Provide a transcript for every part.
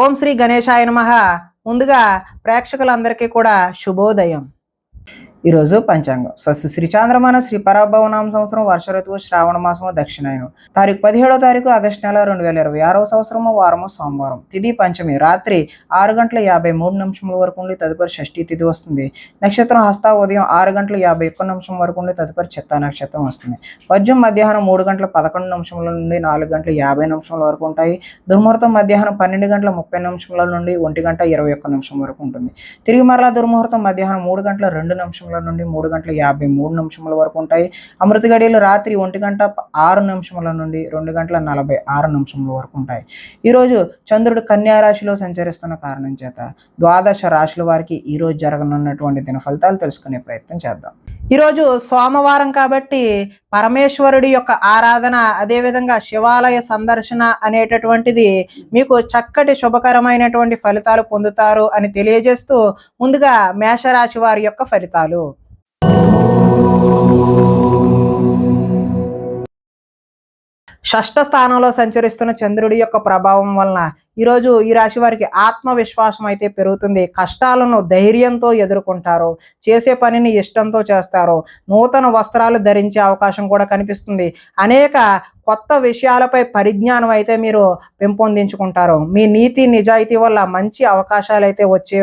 ఓం శ్రీ గణేశాయ నమః. ముందుగా ప్రేక్షకులందరికీ కూడా శుభోదయం. ఈరోజు పంచాంగం స్వస్తి శ్రీ చాంద్రమాన శ్రీ పరాభవనామ సంవత్సరం వర్ష ఋతువు శ్రావణ మాసము దక్షిణాయనం తారీఖు 17వ తారీఖు ఆగస్టు నెల 2026వ సంవత్సరము వారము సోమవారం తిథి పంచమి రాత్రి 6:53 వరకు ఉండి తదుపరి షష్ఠీ తిథి వస్తుంది. నక్షత్రం హస్త ఉదయం 6:51 వరకు ఉండి తదుపరి చిత్తా నక్షత్రం వస్తుంది. వర్జం మధ్యాహ్నం 3:11 నుండి 4:50 వరకు ఉంటాయి. దుర్ముహూర్తం మధ్యాహ్నం 12:30 నుండి 1:21 వరకు ఉంటుంది. తిరిగి మరలా దుర్ముహూర్తం మధ్యాహ్నం 3:02 నుండి 3:53 వరకు ఉంటాయి. అమృత గడియలు రాత్రి 1:06 నుండి 2:46 వరకు ఉంటాయి. ఈరోజు చంద్రుడు కన్యా రాశిలో సంచరిస్తున్న కారణం చేత ద్వాదశ రాశుల వారికి ఈరోజు జరగనున్నటువంటి దిన ఫలితాలు తెలుసుకునే ప్రయత్నం చేద్దాం. ఈరోజు సోమవారం కాబట్టి పరమేశ్వరుడి యొక్క ఆరాధన, అదేవిధంగా శివాలయ సందర్శన అనేటటువంటిది మీకు చక్కటి శుభకరమైనటువంటి ఫలితాలు పొందుతారు అని తెలియజేస్తూ ముందుగా మేషరాశి వారి యొక్క ఫలితాలు. షష్ఠ స్థానంలో సంచరిస్తున్న చంద్రుడి యొక్క ప్రభావం వలన ఈరోజు ఈ రాశి వారికి ఆత్మవిశ్వాసం అయితే పెరుగుతుంది. కష్టాలను ధైర్యంతో ఎదుర్కొంటారు. చేసే పనిని ఇష్టంతో చేస్తారు. నూతన వస్త్రాలు ధరించే అవకాశం కూడా కనిపిస్తుంది. అనేక కొత్త విషయాలపై పరిజ్ఞానం అయితే మీరు పెంపొందించుకుంటారు. మీ నీతి నిజాయితీ వల్ల మంచి అవకాశాలు అయితే వచ్చే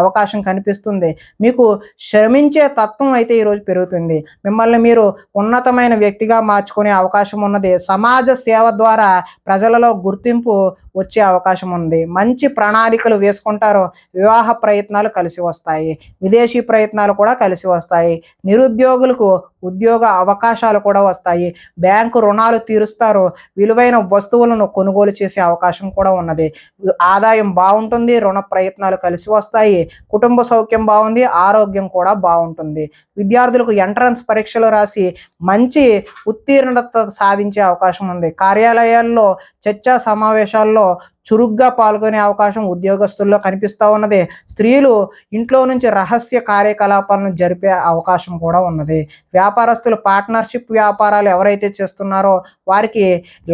అవకాశం కనిపిస్తుంది. మీకు శ్రమించే తత్వం అయితే ఈరోజు పెరుగుతుంది. మిమ్మల్ని మీరు ఉన్నతమైన వ్యక్తిగా మార్చుకునే అవకాశం ఉన్నది. సమాజ సేవ ద్వారా ప్రజలలో గుర్తింపు వచ్చే అవకాశం ఉంది. మంచి ప్రణాళికలు వేసుకుంటారు. వివాహ ప్రయత్నాలు కలిసి వస్తాయి. విదేశీ ప్రయత్నాలు కూడా కలిసి వస్తాయి. నిరుద్యోగులకు ఉద్యోగ అవకాశాలు కూడా వస్తాయి. బ్యాంకు రుణాలు తీరుస్తారు. విలువైన వస్తువులను కొనుగోలు చేసే అవకాశం కూడా ఉన్నది. ఆదాయం బాగుంటుంది. రుణ ప్రయత్నాలు కలిసి వస్తాయి. కుటుంబ సౌఖ్యం బాగుంది. ఆరోగ్యం కూడా బాగుంటుంది. విద్యార్థులకు ఎంట్రన్స్ పరీక్షలు రాసి మంచి ఉత్తీర్ణత సాధించే అవకాశం ఉంది. కార్యాలయాల్లో చర్చా సమావేశాల్లో చురుగ్గా పాల్గొనే అవకాశం ఉద్యోగస్తుల్లో కనిపిస్తూ ఉన్నది. స్త్రీలు ఇంట్లో నుంచి రహస్య కార్యకలాపాలను జరిపే అవకాశం కూడా ఉన్నది. వ్యాపారస్తులు పార్ట్నర్షిప్ వ్యాపారాలు ఎవరైతే చేస్తున్నారో వారికి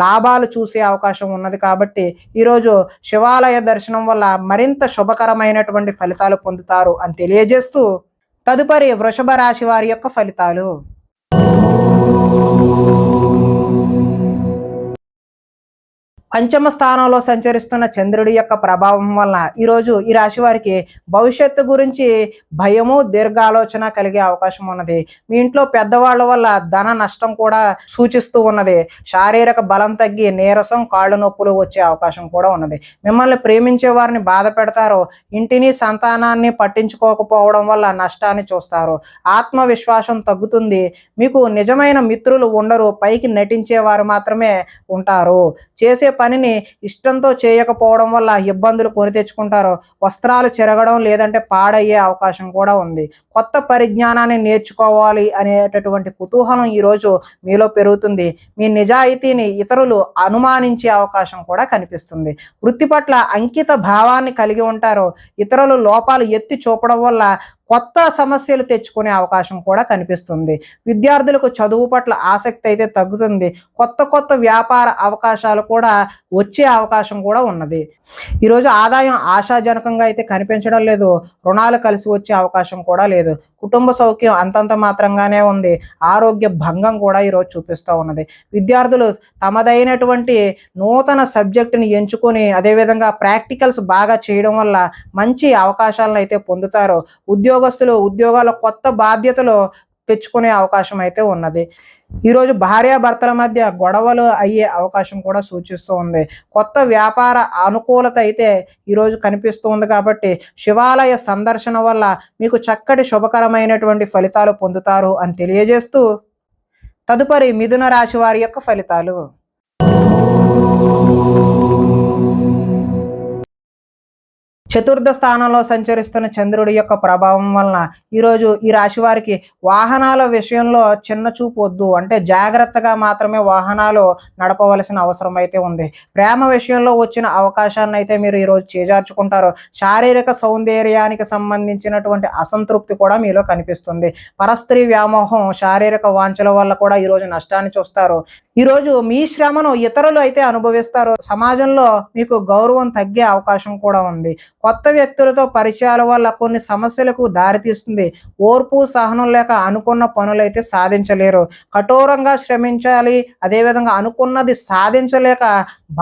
లాభాలు చూసే అవకాశం ఉన్నది. కాబట్టి ఈరోజు శివాలయ దర్శనం వల్ల మరింత శుభకరమైనటువంటి ఫలితాలు పొందుతారు అని తెలియజేస్తూ తదుపరి వృషభ రాశి వారి యొక్క ఫలితాలు. పంచమ స్థానంలో సంచరిస్తున్న చంద్రుడి యొక్క ప్రభావం వలన ఈరోజు ఈ రాశి వారికి భవిష్యత్తు గురించి భయము, దీర్ఘాలోచన కలిగే అవకాశం ఉన్నది. మీ ఇంట్లో పెద్దవాళ్ళ వల్ల ధన నష్టం కూడా సూచిస్తూ ఉన్నది. శారీరక బలం తగ్గి నీరసం, కాళ్ళు నొప్పులు వచ్చే అవకాశం కూడా ఉన్నది. మిమ్మల్ని ప్రేమించే వారిని బాధ పెడతారు. ఇంటిని సంతానాన్ని పట్టించుకోకపోవడం వల్ల నష్టాన్ని చూస్తారు. ఆత్మవిశ్వాసం తగ్గుతుంది. మీకు నిజమైన మిత్రులు ఉండరు. పైకి నటించేవారు మాత్రమే ఉంటారు. చేసే పనిని ఇష్టంతో చేయకపోవడం వల్ల ఇబ్బందులు కొని తెచ్చుకుంటారు. వస్త్రాలు చెరగడం లేదంటే పాడయ్యే అవకాశం కూడా ఉంది. కొత్త పరిజ్ఞానాన్ని నేర్చుకోవాలి అనేటటువంటి కుతూహలం ఈరోజు మీలో పెరుగుతుంది. మీ నిజాయితీని ఇతరులు అనుమానించే అవకాశం కూడా కనిపిస్తుంది. వృత్తి పట్ల అంకిత భావాన్ని కలిగి ఉంటారు. ఇతరులు లోపాలు ఎత్తి చూపడం వల్ల కొత్త సమస్యలు తెచ్చుకునే అవకాశం కూడా కనిపిస్తుంది. విద్యార్థులకు చదువు పట్ల ఆసక్తి అయితే తగ్గుతుంది. కొత్త వ్యాపార అవకాశాలు కూడా వచ్చే అవకాశం కూడా ఉన్నది. ఈరోజు ఆదాయం ఆశాజనకంగా అయితే కనిపించడం లేదు. రుణాలు కలిసి వచ్చే అవకాశం కూడా లేదు. కుటుంబ సౌఖ్యం అంతంత మాత్రంగానే ఉంది. ఆరోగ్య భంగం కూడా ఈరోజు చూపిస్తూ ఉన్నది. విద్యార్థులు తమదైనటువంటి నూతన సబ్జెక్టుని ఎంచుకొని అదేవిధంగా ప్రాక్టికల్స్ బాగా చేయడం వల్ల మంచి అవకాశాలను అయితే పొందుతారు. ఉద్యోగస్తులు ఉద్యోగాల కొత్త బాధ్యతలు తెచ్చుకునే అవకాశం అయితే ఉన్నది. ఈరోజు భార్యాభర్తల మధ్య గొడవలు అయ్యే అవకాశం కూడా సూచిస్తూ ఉంది. కొత్త వ్యాపార అనుకూలత అయితే ఈరోజు కనిపిస్తూ ఉంది. కాబట్టి శివాలయ సందర్శన వల్ల మీకు చక్కటి శుభకరమైనటువంటి ఫలితాలు పొందుతారు అని తెలియజేస్తూ తదుపరి మిథున రాశి వారి యొక్క ఫలితాలు. చతుర్థ స్థానంలో సంచరిస్తున్న చంద్రుడి యొక్క ప్రభావం వలన ఈరోజు ఈ రాశి వారికి వాహనాల విషయంలో చిన్న చూపు వద్దు, అంటే జాగ్రత్తగా మాత్రమే వాహనాలు నడపవలసిన అవసరం అయితే ఉంది. ప్రేమ విషయంలో వచ్చిన అవకాశాన్ని అయితే మీరు ఈరోజు చేజార్చుకుంటారు. శారీరక సౌందర్యానికి సంబంధించినటువంటి అసంతృప్తి కూడా మీలో కనిపిస్తుంది. పరస్త్రీ వ్యామోహం, శారీరక వాంఛల వల్ల కూడా ఈరోజు నష్టాన్ని చూస్తారు. ఈరోజు మీ శ్రమను ఇతరులు అయితే అనుభవిస్తారు. సమాజంలో మీకు గౌరవం తగ్గే అవకాశం కూడా ఉంది. కొత్త వ్యక్తులతో పరిచయాల వల్ల కొన్ని సమస్యలకు దారితీస్తుంది. ఓర్పు సహనం లేక అనుకున్న పనులైతే సాధించలేరు. కఠోరంగా శ్రమించాలి, అదేవిధంగా అనుకున్నది సాధించలేక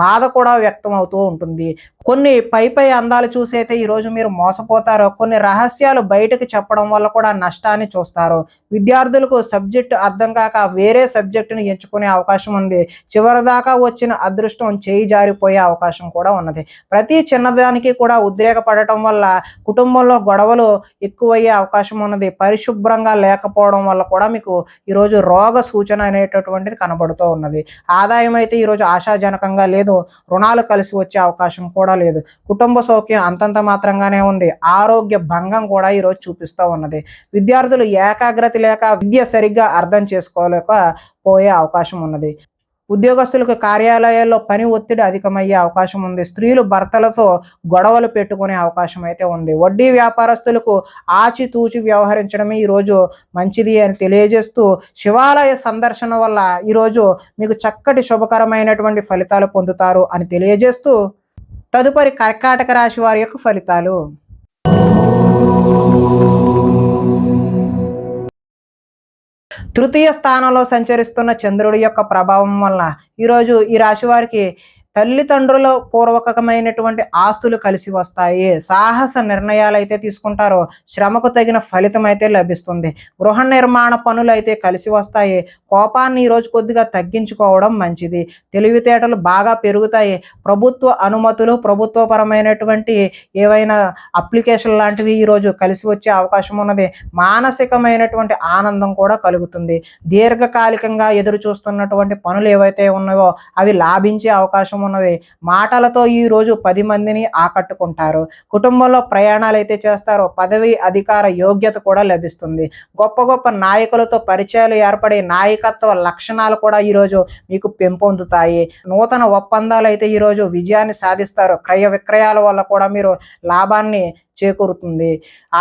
బాధ కూడా వ్యక్తం అవుతూ ఉంటుంది. కొన్ని పై అందాలు చూసి అయితే ఈరోజు మీరు మోసపోతారు. కొన్ని రహస్యాలు బయటకు చెప్పడం వల్ల కూడా నష్టాన్ని చూస్తారు. విద్యార్థులకు సబ్జెక్టు అర్థం కాక వేరే సబ్జెక్టును ఎంచుకునే అవకాశం ఉంది. చివరిదాకా వచ్చిన అదృష్టం చేయి జారిపోయే అవకాశం కూడా ఉన్నది. ప్రతి చిన్నదానికి కూడా ఉద్రేకపడటం వల్ల కుటుంబంలో గొడవలు ఎక్కువయ్యే అవకాశం ఉన్నది. పరిశుభ్రంగా లేకపోవడం వల్ల కూడా మీకు ఈరోజు రోగ సూచన అనేటటువంటిది కనబడుతూ ఉన్నది. ఆదాయం అయితే ఈరోజు ఆశాజనకంగా లేదు. రుణాలు కలిసి వచ్చే అవకాశం కూడా లేదు. కుటుంబ సౌఖ్యం అంతంత మాత్రంగానే ఉంది. ఆరోగ్య భంగం కూడా ఈరోజు చూపిస్తూ ఉన్నది. విద్యార్థులు ఏకాగ్రత లేక విద్య సరిగ్గా అర్థం చేసుకోలేక పోయే అవకాశం ఉన్నది. ఉద్యోగస్తులకు కార్యాలయాల్లో పని ఒత్తిడి అధికమయ్యే అవకాశం ఉంది. స్త్రీలు భర్తలతో గొడవలు పెట్టుకునే అవకాశం అయితే ఉంది. వడ్డీ వ్యాపారస్తులకు ఆచితూచి వ్యవహరించడమే ఈరోజు మంచిది అని తెలియజేస్తూ, శివాలయ సందర్శన వల్ల ఈరోజు మీకు చక్కటి శుభకరమైనటువంటి ఫలితాలు పొందుతారు అని తెలియజేస్తూ, తదుపరి కర్కాటక రాశి వారి యొక్క ఫలితాలు. తృతీయ స్థానంలో సంచరిస్తున్న చంద్రుడి యొక్క ప్రభావం వలన ఈరోజు ఈ రాశి వారికి తల్లిదండ్రుల పూర్వకమైనటువంటి ఆస్తులు కలిసి వస్తాయి. సాహస నిర్ణయాలు అయితే తీసుకుంటారు. శ్రమకు తగిన ఫలితం అయితే లభిస్తుంది. గృహ నిర్మాణ పనులు అయితే కలిసి వస్తాయి. కోపాన్ని ఈరోజు కొద్దిగా తగ్గించుకోవడం మంచిది. తెలివితేటలు బాగా పెరుగుతాయి. ప్రభుత్వ అనుమతులు, ప్రభుత్వపరమైనటువంటి ఏవైనా అప్లికేషన్ లాంటివి ఈరోజు కలిసి వచ్చే అవకాశం ఉన్నది. మానసికమైనటువంటి ఆనందం కూడా కలుగుతుంది. దీర్ఘకాలికంగా ఎదురు చూస్తున్నటువంటి పనులు ఏవైతే ఉన్నాయో అవి లాభించే అవకాశం ఉన్నది. మాటలతో ఈ రోజు 10 మందిని ఆకట్టుకుంటారు. కుటుంబంలో ప్రయాణాలు అయితే చేస్తారు. పదవి అధికార యోగ్యత కూడా లభిస్తుంది. గొప్ప గొప్ప నాయకులతో పరిచయాలు ఏర్పడి నాయకత్వ లక్షణాలు కూడా ఈరోజు మీకు పెంపొందుతాయి. నూతన ఒప్పందాలు అయితే ఈరోజు విజయాన్ని సాధిస్తారు. క్రయ విక్రయాల వల్ల కూడా మీరు లాభాన్ని చేకూరుతుంది.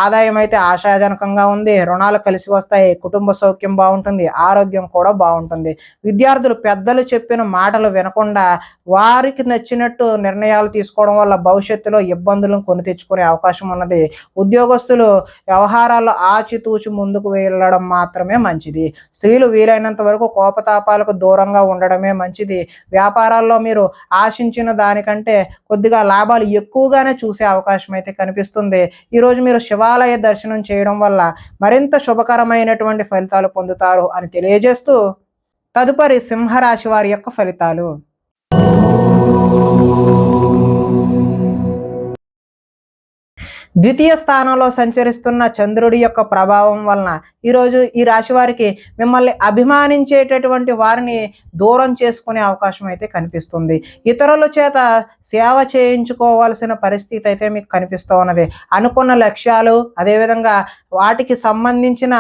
ఆదాయం అయితే ఆశాజనకంగా ఉంది. రుణాలు కలిసి వస్తాయి. కుటుంబ సౌఖ్యం బాగుంటుంది. ఆరోగ్యం కూడా బాగుంటుంది. విద్యార్థులు పెద్దలు చెప్పిన మాటలు వినకుండా వారికి నచ్చినట్టు నిర్ణయాలు తీసుకోవడం వల్ల భవిష్యత్తులో ఇబ్బందులను కొని తెచ్చుకునే అవకాశం ఉన్నది. ఉద్యోగస్తులు వ్యవహారాల్లో ఆచితూచి ముందుకు వెళ్ళడం మాత్రమే మంచిది. స్త్రీలు వీలైనంత వరకు కోపతాపాలకు దూరంగా ఉండడమే మంచిది. వ్యాపారాల్లో మీరు ఆశించిన దానికంటే కొద్దిగా లాభాలు ఎక్కువగానే చూసే అవకాశం అయితే కనిపిస్తుంది. ఈరోజు మీరు శివాలయ దర్శనం చేయడం వల్ల మరింత శుభకరమైనటువంటి ఫలితాలు పొందుతారు అని తెలియజేస్తూ, తదుపరి సింహరాశి వారి యొక్క ఫలితాలు. ద్వితీయ స్థానంలో సంచరిస్తున్న చంద్రుడి యొక్క ప్రభావం వలన ఈరోజు ఈ రాశి వారికి మిమ్మల్ని అభిమానించేటటువంటి వారిని దూరం చేసుకునే అవకాశం అయితే కనిపిస్తుంది. ఇతరుల చేత సేవ చేయించుకోవాల్సిన పరిస్థితి అయితే మీకు కనిపిస్తూ ఉన్నది. అనుకున్న లక్ష్యాలు, అదేవిధంగా వాటికి సంబంధించిన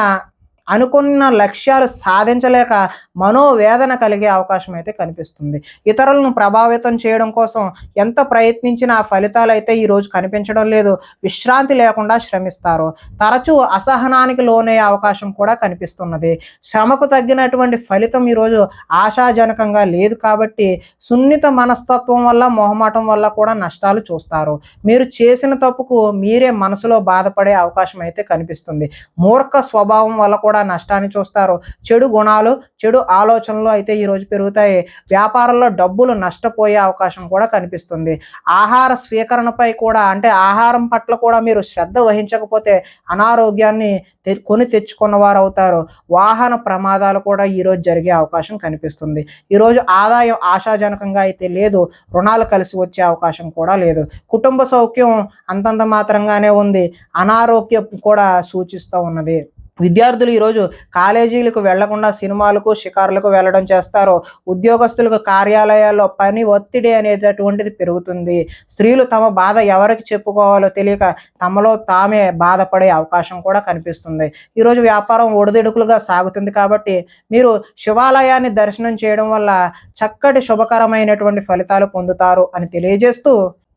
అనుకున్న లక్ష్యాలు సాధించలేక మనోవేదన కలిగే అవకాశం అయితే కనిపిస్తుంది. ఇతరులను ప్రభావితం చేయడం కోసం ఎంత ప్రయత్నించినా ఆ ఫలితాలు అయితే ఈరోజు కనిపించడం లేదు. విశ్రాంతి లేకుండా శ్రమిస్తారు. తరచూ అసహనానికి లోనయ్యే అవకాశం కూడా కనిపిస్తున్నది. శ్రమకు తగ్గినటువంటి ఫలితం ఈరోజు ఆశాజనకంగా లేదు కాబట్టి సున్నిత మనస్తత్వం వల్ల, మొహమాటం వల్ల కూడా నష్టాలు చూస్తారు. మీరు చేసిన తప్పుకు మీరే మనసులో బాధపడే అవకాశం అయితే కనిపిస్తుంది. మూర్ఖ స్వభావం వల్ల కూడా నష్టాన్ని చూస్తారు. చెడు గుణాలు, చెడు ఆలోచనలు అయితే ఈరోజు పెరుగుతాయి. వ్యాపారంలో డబ్బులు నష్టపోయే అవకాశం కూడా కనిపిస్తుంది. ఆహార స్వీకరణపై కూడా, అంటే ఆహారం పట్ల కూడా మీరు శ్రద్ధ వహించకపోతే అనారోగ్యాన్ని కొని తెచ్చుకున్న వారు అవుతారు. వాహన ప్రమాదాలు కూడా ఈరోజు జరిగే అవకాశం కనిపిస్తుంది. ఈరోజు ఆదాయం ఆశాజనకంగా అయితే లేదు. రుణాలు కలిసి వచ్చే అవకాశం కూడా లేదు. కుటుంబ సౌఖ్యం అంతంత మాత్రంగానే ఉంది. అనారోగ్యం కూడా సూచిస్తూ ఉన్నది. విద్యార్థులు ఈరోజు కాలేజీలకు వెళ్లకుండా సినిమాలకు షికారులకు వెళ్ళడం చేస్తారు. ఉద్యోగస్తులకు కార్యాలయాల్లో పని ఒత్తిడి అనేటటువంటిది పెరుగుతుంది. స్త్రీలు తమ బాధ ఎవరికి చెప్పుకోవాలో తెలియక తమలో తామే బాధపడే అవకాశం కూడా కనిపిస్తుంది. ఈరోజు వ్యాపారం ఒడిదుడుకులుగా సాగుతుంది కాబట్టి మీరు శివాలయాన్ని దర్శనం చేయడం వల్ల చక్కటి శుభకరమైనటువంటి ఫలితాలు పొందుతారు అని తెలియజేస్తూ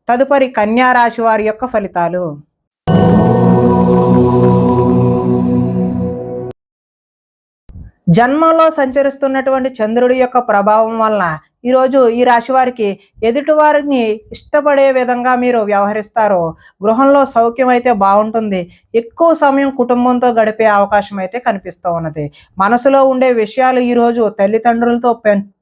తదుపరి కన్యా రాశి వారి యొక్క ఫలితాలు. జన్మంలో సంచరిస్తున్నటువంటి చంద్రుడి యొక్క ప్రభావం వలన ఈరోజు ఈ రాశి వారికి ఎదుటివారిని ఇష్టపడే విధంగా మీరు వ్యవహరిస్తారో గృహంలో సౌఖ్యం అయితే బాగుంటుంది. ఎక్కువ సమయం కుటుంబంతో గడిపే అవకాశం అయితే కనిపిస్తూ ఉన్నది. మనసులో ఉండే విషయాలు ఈరోజు తల్లిదండ్రులతో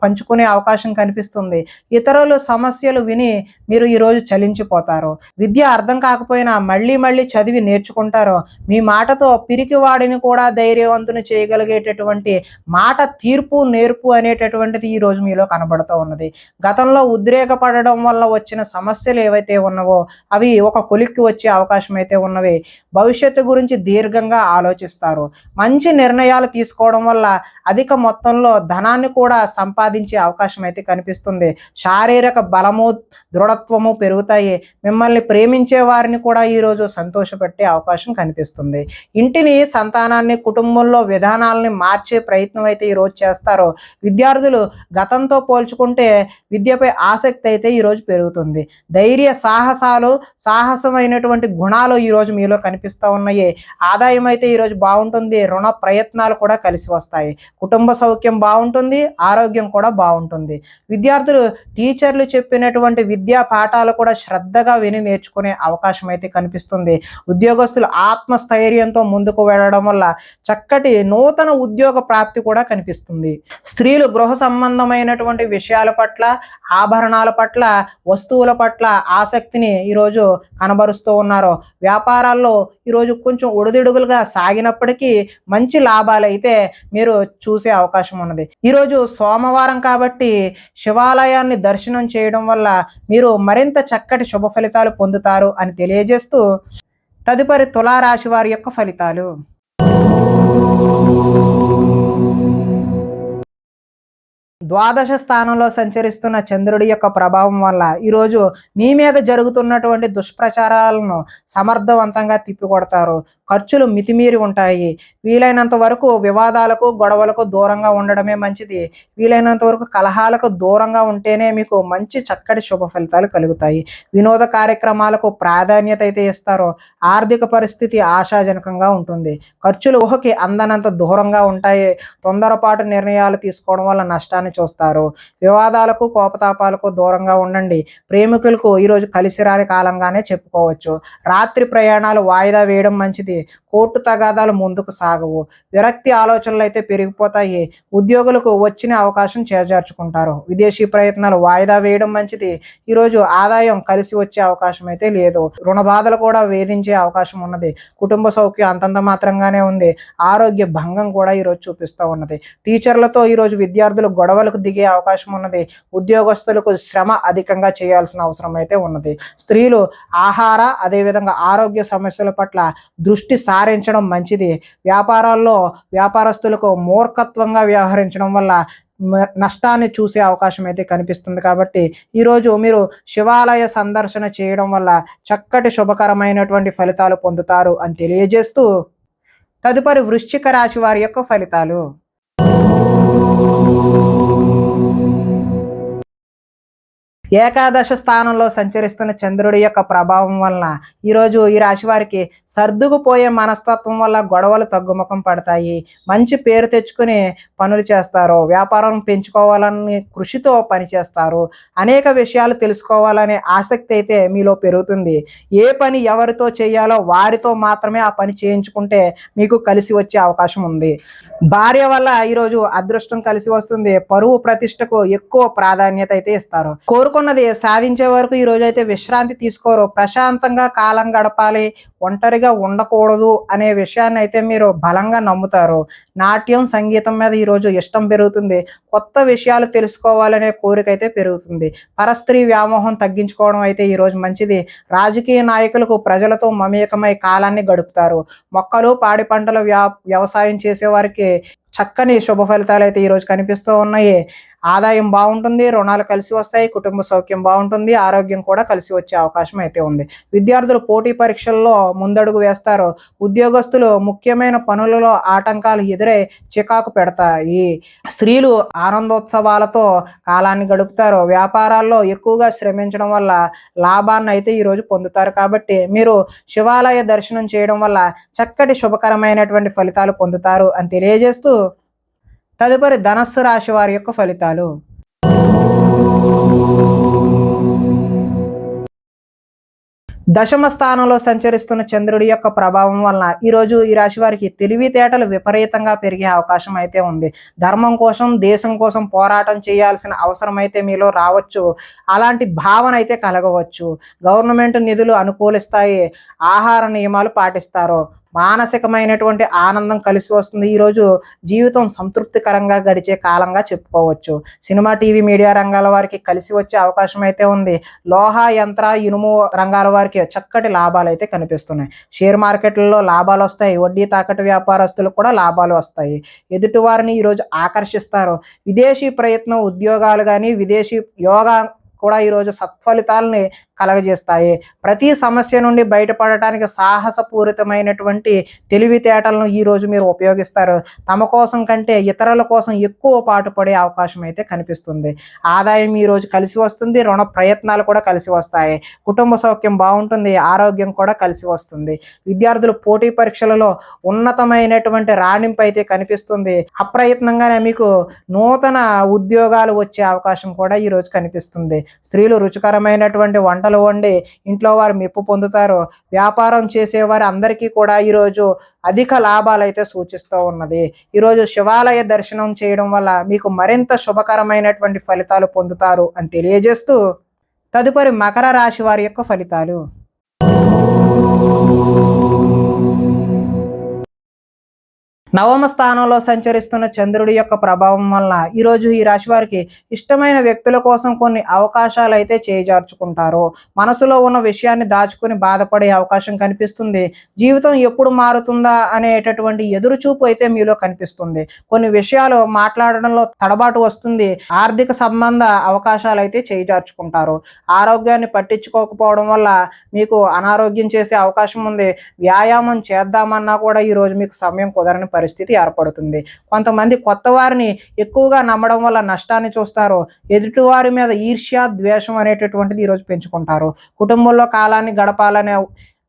పంచుకునే అవకాశం కనిపిస్తుంది. ఇతరుల సమస్యలు విని మీరు ఈరోజు చలించిపోతారు. విద్య అర్థం కాకపోయినా మళ్ళీ మళ్ళీ చదివి నేర్చుకుంటారో మీ మాటతో పిరికి వాడిని కూడా ధైర్యవంతుని చేయగలిగేటటువంటి మాట తీర్పు నేర్పు అనేటటువంటిది ఈరోజు మీలో కనబడుతుంది ఉన్నది. గతంలో ఉద్రేకపడడం వల్ల వచ్చిన సమస్యలు ఏవైతే ఉన్నావో అవి ఒక కొలిక్కి వచ్చే అవకాశం అయితే ఉన్నవి. భవిష్యత్తు గురించి దీర్ఘంగా ఆలోచిస్తారు. మంచి నిర్ణయాలు తీసుకోవడం వల్ల అధిక మొత్తంలో ధనాన్ని కూడా సంపాదించే అవకాశం అయితే కనిపిస్తుంది. శారీరక బలము దృఢత్వము పెరుగుతాయి. మిమ్మల్ని ప్రేమించే వారిని కూడా ఈరోజు సంతోషపెట్టే అవకాశం కనిపిస్తుంది. ఇంటిని సంతానాన్ని కుటుంబంలో విధానాలని మార్చే ప్రయత్నం అయితే ఈరోజు చేస్తారు. విద్యార్థులు గతంతో పోల్చుకుంటే విద్యపై ఆసక్తి అయితే ఈరోజు పెరుగుతుంది. ధైర్య సాహసమైనటువంటి గుణాలు ఈరోజు మీలో కనిపిస్తూ ఉన్నాయి. ఆదాయం అయితే ఈరోజు బాగుంటుంది. రుణ ప్రయత్నాలు కూడా కలిసి వస్తాయి. కుటుంబ సౌఖ్యం బాగుంటుంది. ఆరోగ్యం కూడా బాగుంటుంది. విద్యార్థులు టీచర్లు చెప్పినటువంటి విద్యా పాఠాలు కూడా శ్రద్ధగా విని నేర్చుకునే అవకాశం అయితే కనిపిస్తుంది. ఉద్యోగస్తులు ఆత్మస్థైర్యంతో ముందుకు వెళ్ళడం వల్ల చక్కటి నూతన ఉద్యోగ ప్రాప్తి కూడా కనిపిస్తుంది. స్త్రీలు గృహ సంబంధమైనటువంటి విషయాల పట్ల, ఆభరణాల పట్ల, వస్తువుల పట్ల ఆసక్తిని ఈరోజు కనబరుస్తూ ఉన్నారు. వ్యాపారాల్లో ఈరోజు కొంచెం ఒడిదుడుగులుగా సాగినప్పటికీ మంచి లాభాలు అయితే మీరు చూసే అవకాశం ఉన్నది. ఈరోజు సోమవారం కాబట్టి శివాలయాన్ని దర్శనం చేయడం వల్ల మీరు మరింత చక్కటి శుభ ఫలితాలు పొందుతారు అని తెలియజేస్తూ తదుపరి తులారాశి వారి యొక్క ఫలితాలు. ద్వాదశ స్థానంలో సంచరిస్తున్న చంద్రుడి యొక్క ప్రభావం వల్ల ఈరోజు మీ మీద జరుగుతున్నటువంటి దుష్ప్రచారాలను సమర్థవంతంగా తిప్పికొడతారు. ఖర్చులు మితిమీరి ఉంటాయి. వీలైనంత వరకు వివాదాలకు గొడవలకు దూరంగా ఉండడమే మంచిది. వీలైనంత వరకు కలహాలకు దూరంగా ఉంటేనే మీకు మంచి చక్కటి శుభ ఫలితాలు కలుగుతాయి. వినోద కార్యక్రమాలకు ప్రాధాన్యత అయితే ఇస్తారు. ఆర్థిక పరిస్థితి ఆశాజనకంగా ఉంటుంది. ఖర్చులు ఊహకి అందనంత దూరంగా ఉంటాయి. తొందరపాటు నిర్ణయాలు తీసుకోవడం వల్ల నష్టాన్ని చూస్తారు. వివాదాలకు కోపతాపాలకు దూరంగా ఉండండి. ప్రేమికులకు ఈరోజు కలిసి రాని కాలంగానే చెప్పుకోవచ్చు. రాత్రి ప్రయాణాలు వాయిదా వేయడం మంచిది. కోర్టు తగాదాలు ముందుకు సాగవు. విరక్తి ఆలోచనలు అయితే పెరిగిపోతాయి. ఉద్యోగులకు వచ్చిన అవకాశం చేజార్చుకుంటారు. విదేశీ ప్రయత్నాలు వాయిదా వేయడం మంచిది. ఈరోజు ఆదాయం కలిసి వచ్చే అవకాశం అయితే లేదు. రుణ బాధలు కూడా వేధించే అవకాశం ఉన్నది. కుటుంబ సౌఖ్యం అంతంత మాత్రంగానే ఉంది. ఆరోగ్య భంగం కూడా ఈరోజు చూపిస్తూ ఉన్నది. టీచర్లతో ఈరోజు విద్యార్థులు గొడవలకు దిగే అవకాశం ఉన్నది. ఉద్యోగస్తులకు శ్రమ అధికంగా చేయాల్సిన అవసరం అయితే ఉన్నది. స్త్రీలు ఆహార అదేవిధంగా ఆరోగ్య సమస్యల పట్ల దృష్టి సారించడం మంచిది. వ్యాపారాల్లో వ్యాపారస్తులకు మూర్ఖత్వంగా వ్యవహరించడం వల్ల నష్టాన్ని చూసే అవకాశం అయితే కనిపిస్తుంది. కాబట్టి ఈరోజు మీరు శివాలయ సందర్శన చేయడం వల్ల చక్కటి శుభకరమైనటువంటి ఫలితాలు పొందుతారు అని తెలియజేస్తూ తదుపరి వృశ్చిక రాశి వారి యొక్క ఫలితాలు. ఏకాదశ స్థానంలో సంచరిస్తున్న చంద్రుడి యొక్క ప్రభావం వలన ఈరోజు ఈ రాశి వారికి సర్దుకుపోయే మనస్తత్వం వల్ల గొడవలు తగ్గుముఖం పడతాయి. మంచి పేరు తెచ్చుకుని పనులు చేస్తారు. వ్యాపారం పెంచుకోవాలని కృషితో పనిచేస్తారు. అనేక విషయాలు తెలుసుకోవాలనే ఆసక్తి అయితే మీలో పెరుగుతుంది. ఏ పని ఎవరితో చేయాలో వారితో మాత్రమే ఆ పని చేయించుకుంటే మీకు కలిసి వచ్చే అవకాశం ఉంది. భార్య వల్ల ఈరోజు అదృష్టం కలిసి వస్తుంది. పరువు ప్రతిష్టకు ఎక్కువ ప్రాధాన్యత అయితే ఇస్తారు. కోరుకున్న అనుకున్నది సాధించే వరకు ఈ రోజైతే విశ్రాంతి తీసుకోరు. ప్రశాంతంగా కాలం గడపాలి, ఒంటరిగా ఉండకూడదు అనే విషయాన్ని అయితే మీరు బలంగా నమ్ముతారు. నాట్యం, సంగీతం మీద ఈరోజు ఇష్టం పెరుగుతుంది. కొత్త విషయాలు తెలుసుకోవాలనే కోరిక అయితే పెరుగుతుంది. పరస్త్రీ వ్యామోహం తగ్గించుకోవడం అయితే ఈరోజు మంచిది. రాజకీయ నాయకులకు ప్రజలతో మమేకమై కాలాన్ని గడుపుతారు. మొక్కలు, పాడి పంటల వ్యవసాయం చేసేవారికి చక్కని శుభ ఫలితాలు అయితే ఈరోజు కనిపిస్తూ ఉన్నాయి. ఆదాయం బాగుంటుంది, రుణాలు కలిసి వస్తాయి, కుటుంబ సౌఖ్యం బాగుంటుంది, ఆరోగ్యం కూడా కలిసి వచ్చే అవకాశం అయితే ఉంది. విద్యార్థులు పోటీ పరీక్షల్లో ముందడుగు వేస్తారు. ఉద్యోగస్తులు ముఖ్యమైన పనులలో ఆటంకాలు ఎదురై చికాకు పెడతాయి. స్త్రీలు ఆనందోత్సవాలతో కాలాన్ని గడుపుతారు. వ్యాపారాల్లో ఎక్కువగా శ్రమించడం వల్ల లాభాన్ని అయితే ఈరోజు పొందుతారు. కాబట్టి మీరు శివాలయ దర్శనం చేయడం వల్ల చక్కటి శుభకరమైనటువంటి ఫలితాలు పొందుతారు అని తెలియజేస్తూ, తదుపరి ధనస్సు రాశి వారి యొక్క ఫలితాలు. దశమ స్థానంలో సంచరిస్తున్న చంద్రుడి యొక్క ప్రభావం వలన ఈరోజు ఈ రాశి వారికి తెలివితేటలు విపరీతంగా పెరిగే అవకాశం అయితే ఉంది. ధర్మం కోసం, దేశం కోసం పోరాటం చేయాల్సిన అవసరం అయితే మీలో రావచ్చు. అలాంటి భావన అయితే కలగవచ్చు. గవర్నమెంట్ నిధులు అనుకూలిస్తాయి. ఆహార నియమాలు పాటిస్తారు. మానసికమైనటువంటి ఆనందం కలిసి వస్తుంది. ఈరోజు జీవితం సంతృప్తికరంగా గడిచే కాలంగా చెప్పుకోవచ్చు. సినిమా, టీవీ, మీడియా రంగాల వారికి కలిసి వచ్చే అవకాశం అయితే ఉంది. లోహ, యంత్ర, ఇనుము రంగాల వారికి చక్కటి లాభాలు అయితే కనిపిస్తున్నాయి. షేర్ మార్కెట్లలో లాభాలు వస్తాయి. వడ్డీ తాకట్టు వ్యాపారస్తులకు కూడా లాభాలు వస్తాయి. ఎదుటివారిని ఈరోజు ఆకర్షిస్తారు. విదేశీ ప్రయత్నం, ఉద్యోగాలు కానీ, విదేశీ యోగా కూడా ఈరోజు సత్ఫలితాలని కలగజేస్తాయి. ప్రతి సమస్య నుండి బయటపడటానికి సాహసపూరితమైనటువంటి తెలివితేటలను ఈరోజు మీరు ఉపయోగిస్తారు. తమ కోసం కంటే ఇతరుల కోసం ఎక్కువ పాటుపడే అవకాశం అయితే కనిపిస్తుంది. ఆదాయం ఈరోజు కలిసి వస్తుంది. రుణ ప్రయత్నాలు కూడా కలిసి వస్తాయి. కుటుంబ సౌఖ్యం బాగుంటుంది. ఆరోగ్యం కూడా కలిసి వస్తుంది. విద్యార్థులు పోటీ పరీక్షలలో ఉన్నతమైనటువంటి రాణింపు అయితే కనిపిస్తుంది. అప్రయత్నంగానే మీకు నూతన ఉద్యోగాలు వచ్చే అవకాశం కూడా ఈరోజు కనిపిస్తుంది. స్త్రీలు రుచికరమైనటువంటి వంటలు వండి ఇంట్లో వారు మెప్పు పొందుతారు. వ్యాపారం చేసేవారు అందరికీ కూడా ఈరోజు అధిక లాభాలు అయితే సూచిస్తూ ఉన్నది. ఈరోజు శివాలయ దర్శనం చేయడం వల్ల మీకు మరింత శుభకరమైనటువంటి ఫలితాలు పొందుతారు అని తెలియజేస్తూ, తదుపరి మకర రాశి వారి యొక్క ఫలితాలు. నవమ స్థానంలో సంచరిస్తున్న చంద్రుడి యొక్క ప్రభావం వలన ఈరోజు ఈ రాశి వారికి ఇష్టమైన వ్యక్తుల కోసం కొన్ని అవకాశాలు అయితే చేజార్చుకుంటారు. మనసులో ఉన్న విషయాన్ని దాచుకుని బాధపడే అవకాశం కనిపిస్తుంది. జీవితం ఎప్పుడు మారుతుందా అనేటటువంటి ఎదురుచూపు అయితే మీలో కనిపిస్తుంది. కొన్ని విషయాలు మాట్లాడడంలో తడబాటు వస్తుంది. ఆర్థిక సంబంధ అవకాశాలు అయితే చేజార్చుకుంటారు. ఆరోగ్యాన్ని పట్టించుకోకపోవడం వల్ల మీకు అనారోగ్యం చేసే అవకాశం ఉంది. వ్యాయామం చేద్దామన్నా కూడా ఈరోజు మీకు సమయం కుదరని పరిస్థితి ఏర్పడుతుంది. కొంతమంది కొత్త వారిని ఎక్కువగా నమ్మడం వల్ల నష్టాన్ని చూస్తారు. ఎదుటివారి మీద ఈర్ష్య, ద్వేషం అనేటటువంటిది ఈరోజు పెంచుకుంటారు. కుటుంబంలో కాలాన్ని గడపాలనే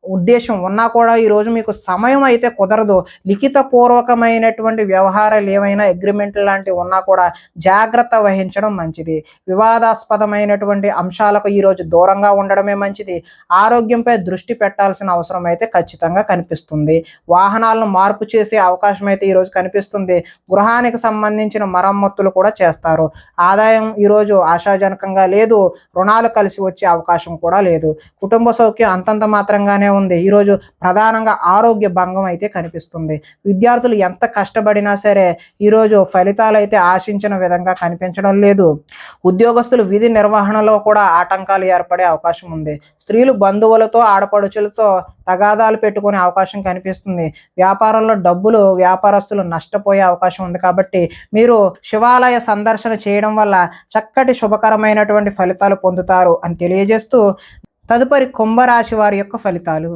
ఉద్దేశం ఉన్నా కూడా ఈరోజు మీకు సమయం అయితే కుదరదు. లిఖిత పూర్వకమైనటువంటి వ్యవహారాలు ఏమైనా అగ్రిమెంట్ లాంటివి ఉన్నా కూడా జాగ్రత్త వహించడం మంచిది. వివాదాస్పదమైనటువంటి అంశాలకు ఈరోజు దూరంగా ఉండడమే మంచిది. ఆరోగ్యంపై దృష్టి పెట్టాల్సిన అవసరం అయితే ఖచ్చితంగా కనిపిస్తుంది. వాహనాలను మార్పు చేసే అవకాశం అయితే ఈరోజు కనిపిస్తుంది. గృహానికి సంబంధించిన మరమ్మతులు కూడా చేస్తారు. ఆదాయం ఈరోజు ఆశాజనకంగా లేదు. రుణాలు కలిసి వచ్చే అవకాశం కూడా లేదు. కుటుంబ సౌఖ్యం అంతంత మాత్రంగానే ఉంది. ఈరోజు ప్రధానంగా ఆరోగ్య భంగం అయితే కనిపిస్తుంది. విద్యార్థులు ఎంత కష్టపడినా సరే ఈరోజు ఫలితాలు అయితే ఆశించిన విధంగా కనిపించడం లేదు. ఉద్యోగస్తులు విధి నిర్వహణలో కూడా ఆటంకాలు ఏర్పడే అవకాశం ఉంది. స్త్రీలు బంధువులతో, ఆడపడుచులతో తగాదాలు పెట్టుకునే అవకాశం కనిపిస్తుంది. వ్యాపారంలో డబ్బులు వ్యాపారస్తులు నష్టపోయే అవకాశం ఉంది. కాబట్టి మీరు శివాలయ సందర్శన చేయడం వల్ల చక్కటి శుభకరమైనటువంటి ఫలితాలు పొందుతారు అని తెలియజేస్తూ, తదుపరి కుంభరాశి వారి యొక్క ఫలితాలు.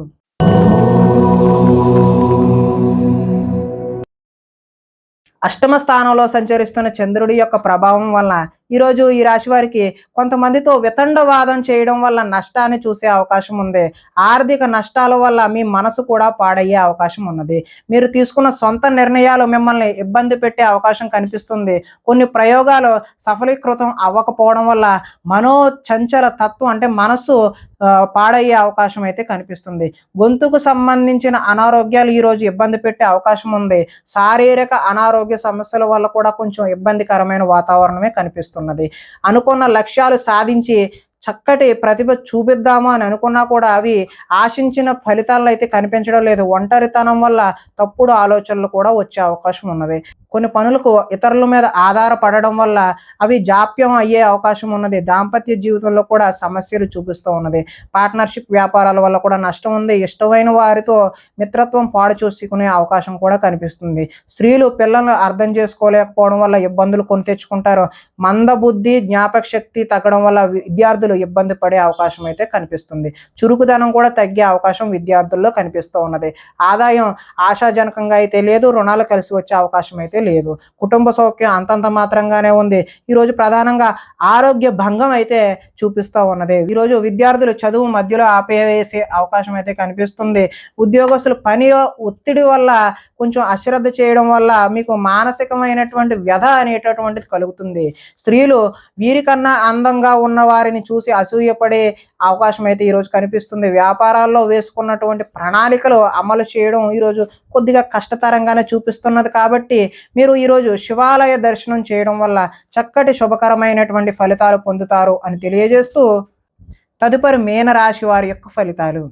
అష్టమ స్థానంలో సంచరిస్తున్న చంద్రుడి యొక్క ప్రభావం వలన ఈరోజు ఈ రాశి వారికి కొంతమందితో వితండవాదం చేయడం వల్ల నష్టాన్ని చూసే అవకాశం ఉంది. ఆర్థిక నష్టాల వల్ల మీ మనసు కూడా పాడయ్యే అవకాశం ఉన్నది. మీరు తీసుకున్న సొంత నిర్ణయాలు మిమ్మల్ని ఇబ్బంది పెట్టే అవకాశం కనిపిస్తుంది. కొన్ని ప్రయోగాలు సఫలీకృతం అవ్వకపోవడం వల్ల మనోచంచల తత్వం అంటే మనసు పాడయ్యే అవకాశం అయితే కనిపిస్తుంది. గొంతుకు సంబంధించిన అనారోగ్యాలు ఈరోజు ఇబ్బంది పెట్టే అవకాశం ఉంది. శారీరక అనారోగ్య సమస్యల వల్ల కూడా కొంచెం ఇబ్బందికరమైన వాతావరణమే కనిపిస్తుంది. అనుకున్న లక్ష్యాలు సాధించి చక్కటి ప్రతిభ చూపిద్దాము అని అనుకున్నా కూడా అవి ఆశించిన ఫలితాల్లో అయితే కనిపించడం లేదు. ఒంటరితనం వల్ల తప్పుడు ఆలోచనలు కూడా వచ్చే అవకాశం ఉన్నది. కొన్ని పనులకు ఇతరుల మీద ఆధారపడడం వల్ల అవి జాప్యం అయ్యే అవకాశం ఉన్నది. దాంపత్య జీవితంలో కూడా సమస్యలు చూపిస్తూ ఉన్నది. పార్ట్నర్షిప్ వ్యాపారాల వల్ల కూడా నష్టం ఉంది. ఇష్టమైన వారితో మిత్రత్వం పాడు చూసుకునే అవకాశం కూడా కనిపిస్తుంది. స్త్రీలు పిల్లలను అర్థం చేసుకోలేకపోవడం వల్ల ఇబ్బందులు కొని తెచ్చుకుంటారు. మందబుద్ధి, జ్ఞాపక శక్తి తగ్గడం వల్ల విద్యార్థులు ఇబ్బంది పడే అవకాశం అయితే కనిపిస్తుంది. చురుకుదనం కూడా తగ్గే అవకాశం విద్యార్థుల్లో కనిపిస్తూ ఉన్నది. ఆదాయం ఆశాజనకంగా అయితే లేదు. రుణాలు కలిసి వచ్చే అవకాశం అయితే లేదు. కుటుంబ సౌఖ్యం అంతంత మాత్రంగానే ఉంది. ఈరోజు ప్రధానంగా ఆరోగ్య భంగం అయితే చూపిస్తూ ఉన్నది. ఈరోజు విద్యార్థులు చదువు మధ్యలో ఆపేసే అవకాశం అయితే కనిపిస్తుంది. ఉద్యోగస్తులు పని ఒత్తిడి వల్ల కొంచెం అశ్రద్ధ చేయడం వల్ల మీకు మానసికమైనటువంటి వ్యధ అనేటటువంటిది కలుగుతుంది. స్త్రీలు వీరికన్నా అందంగా ఉన్న వారిని చూసి అసూయపడే అవకాశం అయితే ఈరోజు కనిపిస్తుంది. వ్యాపారాల్లో వేసుకున్నటువంటి ప్రణాళికలు అమలు చేయడం ఈరోజు కొద్దిగా కష్టతరంగానే చూపిస్తున్నది. కాబట్టి మీరు ఈరోజు శివాలయ దర్శనం చేయడం వల్ల చక్కటి శుభకరమైనటువంటి ఫలితాలు పొందుతారు అని తెలియజేస్తూ తదుపరి మీనరాశి వారి యొక్క ఫలితాలు.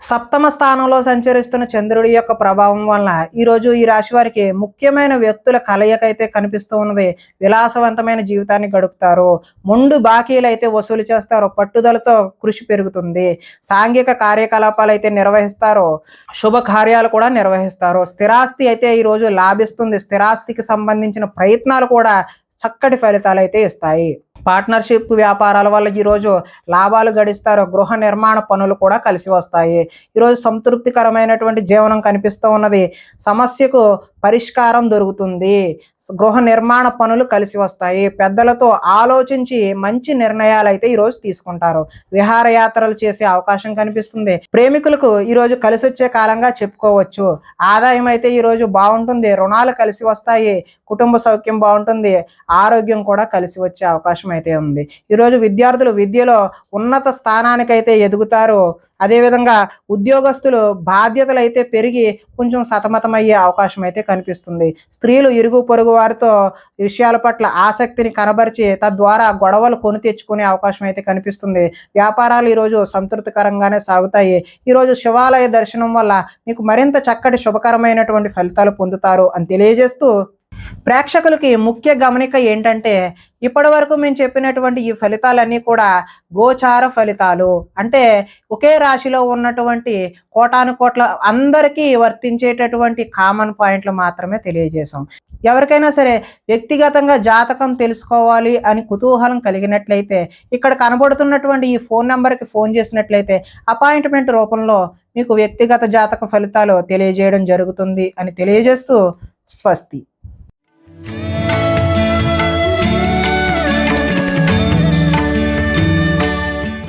సప్తమ స్థానంలో సంచరిస్తున్న చంద్రుడి యొక్క ప్రభావం వలన ఈరోజు ఈ రాశి వారికి ముఖ్యమైన వ్యక్తుల కలయిక అయితే కనిపిస్తూ ఉన్నది. విలాసవంతమైన జీవితాన్ని గడుపుతారు. మొండు బాకీలు అయితే వసూలు చేస్తారు. పట్టుదలతో కృషి పెరుగుతుంది. సాంఘిక కార్యకలాపాలు అయితే నిర్వహిస్తారు. శుభ కార్యాలు కూడా నిర్వహిస్తారు. స్థిరాస్తి అయితే ఈరోజు లాభిస్తుంది. స్థిరాస్తికి సంబంధించిన ప్రయత్నాలు కూడా చక్కటి ఫలితాలు అయితే ఇస్తాయి. పార్ట్నర్షిప్ వ్యాపారాల వల్ల ఈరోజు లాభాలు గడిస్తారు. గృహ నిర్మాణ పనులు కూడా కలిసి వస్తాయి. ఈరోజు సంతృప్తికరమైనటువంటి జీవనం కనిపిస్తూ ఉన్నది. సమస్యకు పరిష్కారం దొరుకుతుంది. గృహ నిర్మాణ పనులు కలిసి వస్తాయి. పెద్దలతో ఆలోచించి మంచి నిర్ణయాలు అయితే ఈరోజు తీసుకుంటారు. విహారయాత్రలు చేసే అవకాశం కనిపిస్తుంది. ప్రేమికులకు ఈరోజు కలిసి వచ్చే కాలంగా చెప్పుకోవచ్చు. ఆదాయం అయితే ఈరోజు బాగుంటుంది. రుణాలు కలిసి వస్తాయి. కుటుంబ సౌఖ్యం బాగుంటుంది. ఆరోగ్యం కూడా కలిసి వచ్చే అవకాశం అయితే ఉంది. ఈరోజు విద్యార్థులు విద్యలో ఉన్నత స్థానానికైతే ఎదుగుతారు. అదేవిధంగా ఉద్యోగస్తులు బాధ్యతలు అయితే పెరిగి కొంచెం సతమతమయ్యే అవకాశం అయితే కనిపిస్తుంది. స్త్రీలు ఇరుగు పొరుగు వారితో విషయాల పట్ల ఆసక్తిని కనబరిచి తద్వారా గొడవలు కొని తెచ్చుకునే అవకాశం అయితే కనిపిస్తుంది. వ్యాపారాలు ఈరోజు సంతృప్తికరంగానే సాగుతాయి. ఈరోజు శివాలయ దర్శనం వల్ల మీకు మరింత చక్కటి శుభకరమైనటువంటి ఫలితాలు పొందుతారు అని తెలియజేస్తూ ప్రేక్షకులకి ముఖ్య గమనిక ఏంటంటే ఇప్పటి వరకు మేము చెప్పినటువంటి ఈ ఫలితాలన్నీ కూడా గోచార ఫలితాలు, అంటే ఒకే రాశిలో ఉన్నటువంటి కోటాను కోట్ల అందరికీ వర్తించేటటువంటి కామన్ పాయింట్లు మాత్రమే తెలియజేశాం. ఎవరికైనా సరే వ్యక్తిగతంగా జాతకం తెలుసుకోవాలి అని కుతూహలం కలిగినట్లయితే ఇక్కడ కనబడుతున్నటువంటి ఈ ఫోన్ నెంబర్కి ఫోన్ చేసినట్లయితే అపాయింట్మెంట్ రూపంలో మీకు వ్యక్తిగత జాతక ఫలితాలు తెలియజేయడం జరుగుతుంది అని తెలియజేస్తూ స్వస్తి.